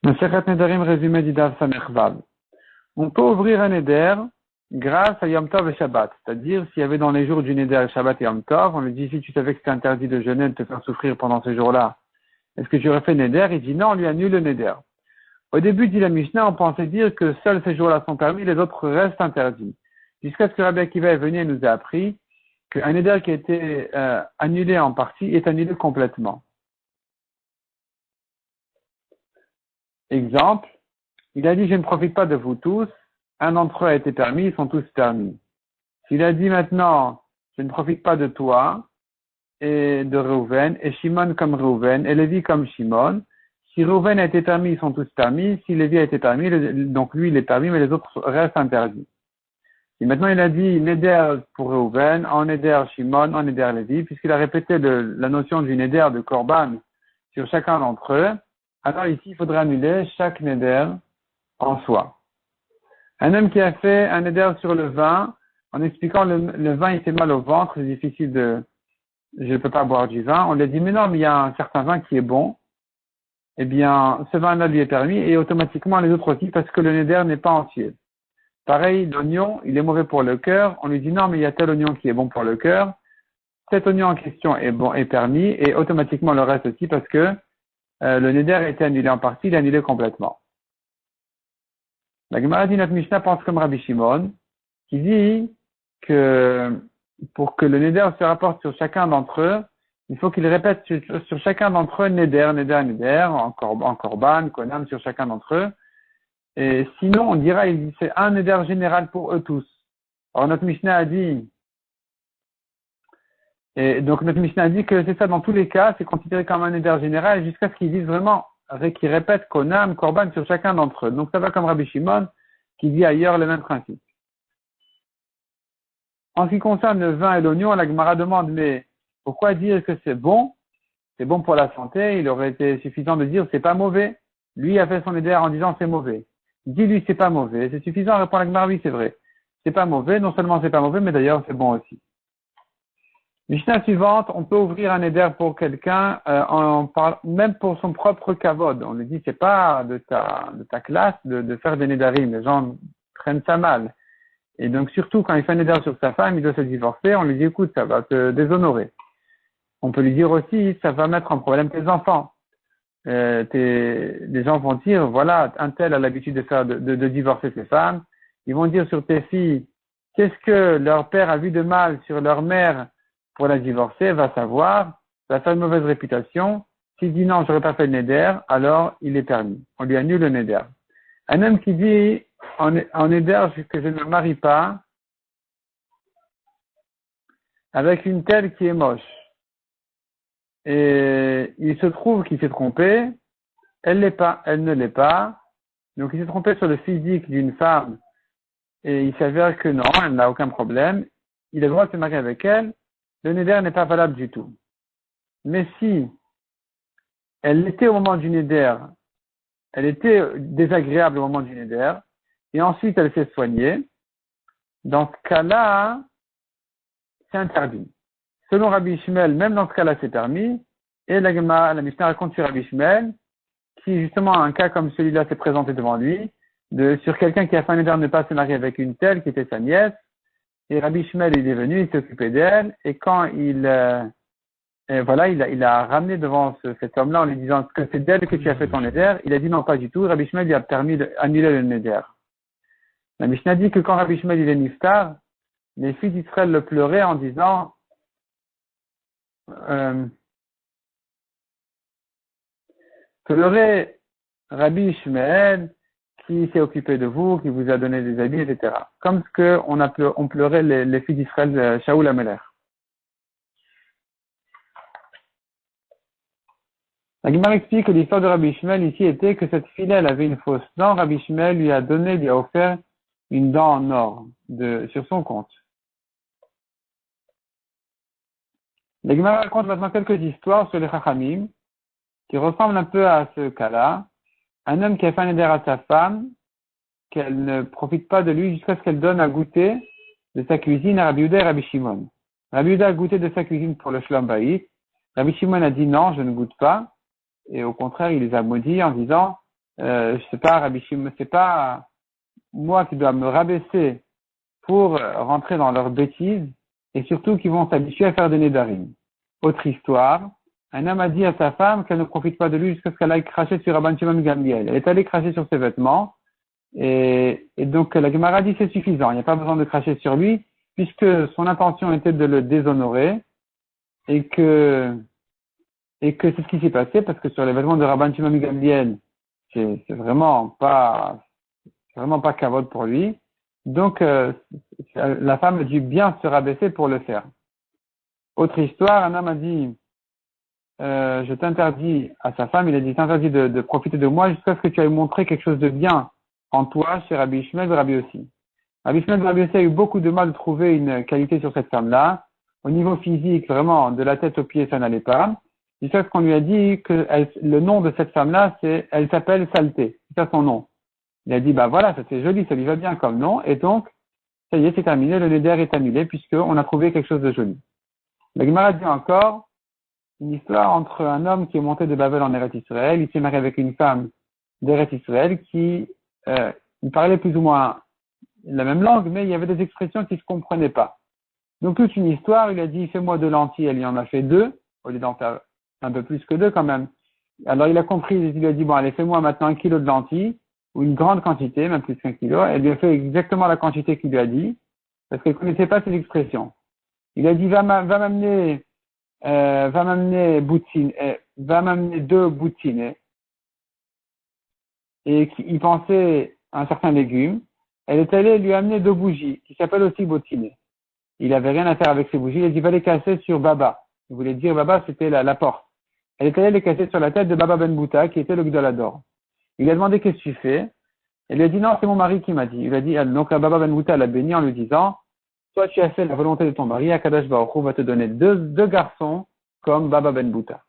Masechet Nedarim résumé du Daf Samech Vav. On peut ouvrir un Neder grâce à Yom Tov et Shabbat. C'est-à-dire, s'il y avait dans les jours du Neder, Shabbat et Yom Tov, on lui dit, si tu savais que c'était interdit de jeûner, de te faire souffrir pendant ces jours-là, est-ce que tu aurais fait Neder? Il dit non, on lui annule le Neder. Au début, dit la Mishnah, on pensait dire que seuls ces jours-là sont permis, les autres restent interdits. Jusqu'à ce que Rabbi Akiva est venu et nous a appris qu'un Neder qui a été annulé en partie est annulé complètement. Exemple, il a dit, je ne profite pas de vous tous, un d'entre eux a été permis, ils sont tous permis. S'il a dit maintenant, je ne profite pas de toi, et de Reuven, et Shimon comme Reuven, et Lévi comme Shimon, si Reuven a été permis, ils sont tous permis, si Lévi a été permis, donc lui il est permis, mais les autres restent interdits. Et maintenant il a dit, Neder pour Reuven, en Neder Shimon, en Neder Lévi, puisqu'il a répété la notion du Neder de Korban sur chacun d'entre eux, alors ici il faudra annuler chaque Neder en soi. Un homme qui a fait un Neder sur le vin, en expliquant le vin il fait mal au ventre, c'est difficile je ne peux pas boire du vin, on lui a dit, mais non, mais il y a un certain vin qui est bon, eh bien, ce vin-là lui est permis, et automatiquement les autres aussi, parce que le Neder n'est pas entier. Pareil, l'oignon, il est mauvais pour le cœur, on lui dit, non, mais il y a tel oignon qui est bon pour le cœur, cet oignon en question est permis, et automatiquement le reste aussi, parce que le Neder a été annulé en partie, il est annulé complètement. La Gemara dit, notre Mishnah pense comme Rabbi Shimon, qui dit que pour que le Neder se rapporte sur chacun d'entre eux, il faut qu'il répète sur chacun d'entre eux Neder, en Korban, Konam, sur chacun d'entre eux. Et sinon, on dira, c'est un Neder général pour eux tous. Alors notre Mishnah a dit, que c'est ça dans tous les cas, c'est considéré comme un Neder général jusqu'à ce qu'ils disent vraiment, qu'ils répètent Konam, Korban sur chacun d'entre eux. Donc ça va comme Rabbi Shimon, qui dit ailleurs le même principe. En ce qui concerne le vin et l'oignon, la Gemara demande, mais pourquoi dire que c'est bon pour la santé, il aurait été suffisant de dire c'est pas mauvais. Lui a fait son Neder en disant c'est mauvais. Dis-lui c'est pas mauvais, c'est suffisant, répond la Gemara, oui c'est vrai. C'est pas mauvais, non seulement c'est pas mauvais, mais d'ailleurs c'est bon aussi. Mishnah suivante, on peut ouvrir un Neder pour quelqu'un, même pour son propre kavod. On lui dit c'est pas de ta classe de faire des Nedarim, les gens prennent ça mal. Et donc, surtout, quand il fait un Neder sur sa femme, il doit se divorcer, on lui dit, écoute, ça va te déshonorer. On peut lui dire aussi, ça va mettre en problème tes enfants. Les gens vont dire, voilà, un tel a l'habitude de divorcer ses femmes. Ils vont dire sur tes filles, qu'est-ce que leur père a vu de mal sur leur mère pour la divorcer, va savoir, ça va faire une mauvaise réputation. S'il dit non, j'aurais pas fait le Neder, alors il est permis. On lui annule le Neder. Un homme qui dit, en Neder que je ne me marie pas avec une telle qui est moche. Et il se trouve qu'il s'est trompé, elle ne l'est pas. Donc il s'est trompé sur le physique d'une femme et il s'avère que non, elle n'a aucun problème. Il a le droit de se marier avec elle. Le Neder n'est pas valable du tout. Mais si elle l'était au moment du Neder, elle était désagréable au moment du Neder, et ensuite elle s'est soignée, dans ce cas-là, c'est interdit. Selon Rabbi Ishmael, même dans ce cas-là, c'est permis. Et la Mishnah raconte sur Rabbi Ishmael, qui justement, un cas comme celui-là s'est présenté devant lui, sur quelqu'un qui a fait un Neder de ne pas se marier avec une telle, qui était sa nièce. Et Rabbi Ishmael, il est venu, il s'est occupé d'elle. Et quand il a ramené devant cet homme-là en lui disant que c'est d'elle que tu as fait ton Neder, il a dit non, pas du tout. Rabbi Ishmael lui a permis d'annuler le Neder. La Mishnah dit que quand Rabbi Ishmael il est niftar, les filles d'Israël le pleuraient en disant pleurez Rabbi Ishmael qui s'est occupé de vous, qui vous a donné des habits, etc. Comme ce que on pleurait les filles d'Israël, Shaoul Amelech. La Gemara explique que l'histoire de Rabbi Ishmael ici était que cette fille-là, elle avait une fausse dent. Rabbi Ishmael lui a offert une dent en or sur son compte. La Gemara raconte maintenant quelques histoires sur les Chachamim qui ressemblent un peu à ce cas-là. Un homme qui a fait un éder à sa femme, qu'elle ne profite pas de lui jusqu'à ce qu'elle donne à goûter de sa cuisine à Rabbi Yehuda et Rabbi Shimon. Rabbi Yehuda a goûté de sa cuisine pour le Shlom Bayit. Rabbi Shimon a dit non, je ne goûte pas. Et au contraire, il les a maudits en disant sais pas, Rabbi Shimon, c'est pas moi qui dois me rabaisser pour rentrer dans leurs bêtises et surtout qu'ils vont s'habituer à faire des nédarim. Autre histoire, un homme a dit à sa femme qu'elle ne profite pas de lui jusqu'à ce qu'elle aille cracher sur Rabban Shimon Gamliel. Elle est allée cracher sur ses vêtements et donc la Gemara dit c'est suffisant, il n'y a pas besoin de cracher sur lui puisque son intention était de le déshonorer et que c'est ce qui s'est passé parce que sur les vêtements de Rabban Shimon Gamliel, c'est vraiment pas kavod pour lui. Donc, la femme a dû bien se rabaisser pour le faire. Autre histoire, un homme a dit, je t'interdis à sa femme, il a dit, t'interdis de profiter de moi jusqu'à ce que tu aies montré quelque chose de bien en toi chez Rabbi Ishmael et Rabbi Yossi. Rabbi Ishmael et Rabbi Yossi a eu beaucoup de mal de trouver une qualité sur cette femme-là. Au niveau physique, vraiment, de la tête aux pieds, ça n'allait pas. Jusqu'à ce qu'on lui a dit que le nom de cette femme-là, elle s'appelle Saleté. C'est ça son nom. Il a dit, bah voilà, ça c'est joli, ça lui va bien comme nom, et donc, ça y est, c'est terminé, le neder est annulé, puisqu'on a trouvé quelque chose de joli. La Gemara dit encore, une histoire entre un homme qui est monté de Babel en Eretz Israël, il s'est marié avec une femme d'Eretz Israël qui, il parlait plus ou moins la même langue, mais il y avait des expressions qui ne se comprenaient pas. Donc toute une histoire, il a dit, fais-moi 2 lentilles, elle lui en a fait 2, au lieu d'en faire un peu plus que 2 quand même. Alors il a compris, il lui a dit, bon allez, fais-moi maintenant 1 kilo de lentilles, ou une grande quantité, même plus qu'1 kilo. Elle lui a fait exactement la quantité qu'il lui a dit, parce qu'elle ne connaissait pas ses expressions. Il a dit, va m'amener boutine, va m'amener 2 boutines. Et il pensait à un certain légume. Elle est allée lui amener 2 bougies, qui s'appellent aussi bottines. Il avait rien à faire avec ces bougies. Il a dit, va les casser sur Baba. Il voulait dire Baba, c'était la porte. Elle est allée les casser sur la tête de Baba Ben Bouta, qui était le Gdolador. Il a demandé qu'est-ce que tu fais. Elle lui a dit non, c'est mon mari qui m'a dit. Il a dit, donc la Baba Ben Bouta l'a béni en lui disant, toi tu as fait la volonté de ton mari, Akadosh Baruch Hu va te donner deux garçons comme Baba Ben Bouta.